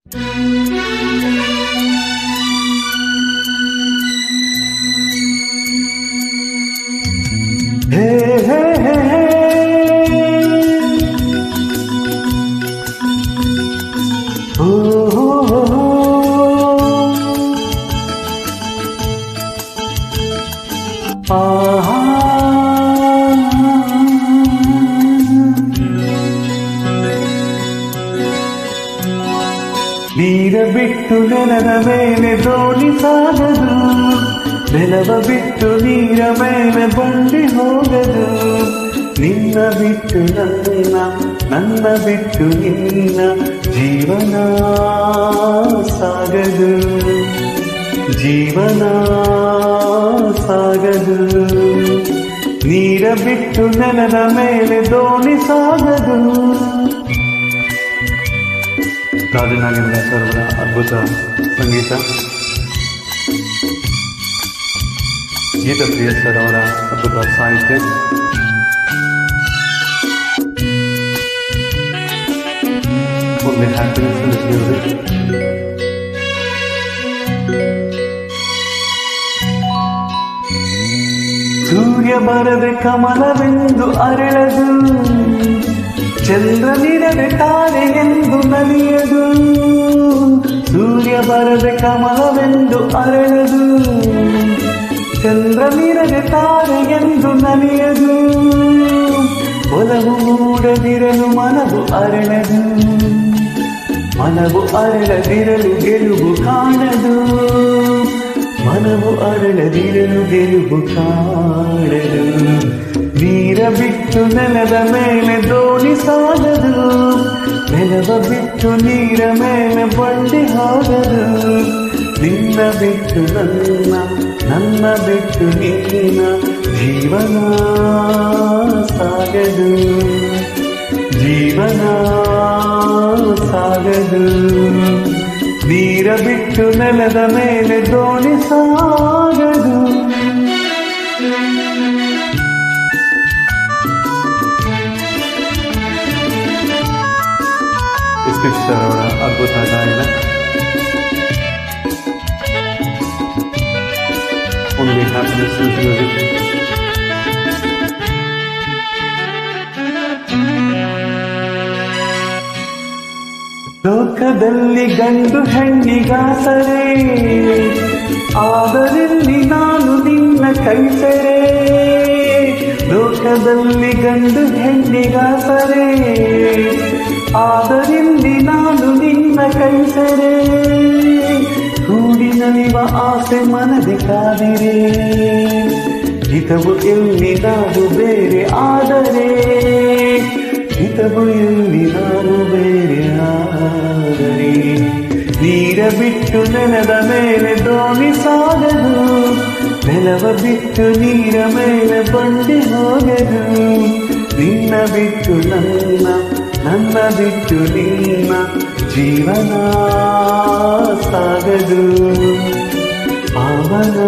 ಹೇ ಹೇ ಹೇ ಹೇ ಓ ಹೋ ಹೋ ಹೋ. ಆಹಾ. ನೀರ ಬಿಟ್ಟು ನೆಲದ ಮೇಲೆ ದೋಣಿ ಸಾಗದು, ನೆಲವ ಬಿಟ್ಟು ನೀರ ಮೇಲೆ ಬಂಡಿ ಹೋಗದು. ನಿನ್ನ ಬಿಟ್ಟು ನನ್ನ, ನನ್ನ ಬಿಟ್ಟು ನಿನ್ನ ಜೀವನ ಸಾಗದು, ಜೀವನ ಸಾಗದು. ನೀರ ಬಿಟ್ಟು ನೆಲದ ಮೇಲೆ ದೋಣಿ ಸಾಗದು. ರಾಜನಾಗೇಂದ್ರ ಸರ್ವರ ಅದ್ಭುತ ಸಂಗೀತ, ಗೀತಪ್ರಿಯ ಸರ್ ಅವರ ಅದ್ಭುತ ಸಾಹಿತ್ಯ. Only happiness in this music. ಸೂರ್ಯ ಬರದೆ ಕಮಲವೆಂದು ಅರಳದು, ಚಂದ್ರನಿರದೆ ತಾರೆ ಎಂದು ನಲಿಯದು. ಸೂರ್ಯ ಬರದೆ ಕಮಲವೆಂದು ಅರಳದು, ಚಂದ್ರನಿರದೆ ತಾರೆ ಎಂದು ನಲಿಯದು. ಒಲವು ಮೂಡದಿರಲು ಮನವು ಅರಳದು, ಮನವು ಅರಳದಿರಲು ಗೆಲುವು ಕಾಣದು. ಮನವು ಅರಳದಿರಲು ಗೆಲುವು ಕಾಣದು. ನೀರ ಬಿಟ್ಟು ನೆಲದ ಮೇಲೆ ದೋಣಿ ಸಾಗದು, ನೆಲವ ಬಿಟ್ಟು ನೀರ ಮೇಲೆ ಬಂಡಿ ಹೋಗದು. ನಿನ್ನ ಬಿಟ್ಟು ನನ್ನ, ನನ್ನ ಬಿಟ್ಟು ನಿನ್ನ ಜೀವನ ಸಾಗದು, ಜೀವನ ಸಾಗದು. ನೀರ ಬಿಟ್ಟು ನೆಲದ ಮೇಲೆ ದೋಣಿ ಸಾಗದು. ಸರ್ ಅವರ ಅದ್ಭುತ ಗಾಯನ. Only happiness is music. ಲೋಕದಲ್ಲಿ ಗಂಡು ಹೆಣ್ಣಿಗಾಸರೆ, ಆದರಲ್ಲಿ ನಾನು ನಿನ್ನ ಕೈಸರೆ. ಲೋಕದಲ್ಲಿ ಗಂಡು ಹೆಣ್ಣಿಗಾಸರೆ, ಆದರಲ್ಲಿ ನಾನು ನಿನ್ನ ಕೈಸರೆ. ಕೂಡಿನಲಿವ ಆಸೆ ಮನದಿ ಕಾದಿರೆ, ಹಿತವು ಎಲ್ಲಿ ನಾನು ಬೇರೆ ಆದರೆ, ಹಿತವು ಎಲ್ಲಿ ನಾನು ಬೇರೆ ಆದರೆ. ನೀರ ಬಿಟ್ಟು ನೆಲದ ಮೇಲೆ ದೋಣಿ ಸಾಗದು, ನೆಲವ ಬಿಟ್ಟು ನೀರ ಮೇಲೆ ಬಂಡಿ ಹೋಗದು. ನಿನ್ನ ಬಿಟ್ಟು ನನ್ನ, ನನ್ನ ಬಿಟ್ಟು ನಿನ್ನ ಜೀವನ ಸಾಗದು, ಪಾವನ